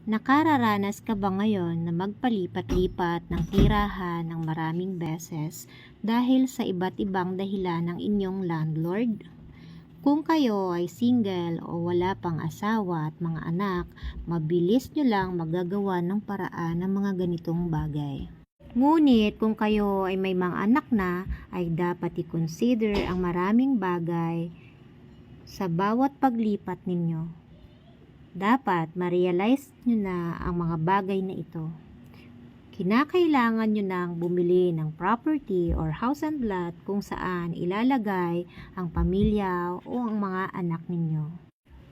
Nakararanas ka ba ngayon na magpalipat-lipat ng tirahan ng maraming beses dahil sa iba't ibang dahilan ng inyong landlord? Kung kayo ay single o wala pang asawa at mga anak, mabilis nyo lang magagawa ng paraan ng mga ganitong bagay. Ngunit kung kayo ay may mga anak na, ay dapat i-consider ang maraming bagay sa bawat paglipat ninyo. Dapat ma-realize nyo na ang mga bagay na ito. Kinakailangan nyo nang bumili ng property or house and lot kung saan ilalagay ang pamilya o ang mga anak ninyo.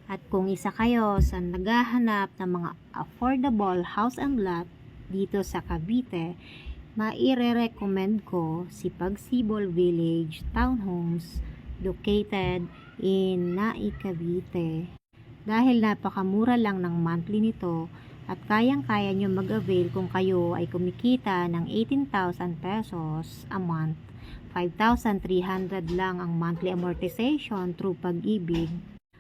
At kung isa kayo sa naghahanap ng mga affordable house and lot dito sa Cavite, maire-recommend ko si Pagsibol Village Townhomes located in Nai, Cavite. Dahil napakamura lang ng monthly nito at kayang-kaya nyo mag-avail kung kayo ay kumikita ng 18,000 pesos a month. 5,300 lang ang monthly amortization through Pag-ibig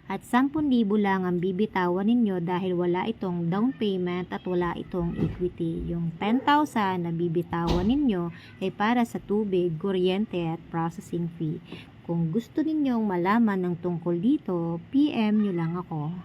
at 10,000 lang ang bibitawan ninyo dahil wala itong down payment at wala itong equity. Yung 10,000 na bibitawan ninyo ay para sa tubig, kuryente at processing fee. Kung gusto ninyong malaman ng tungkol dito, PM nyo lang ako.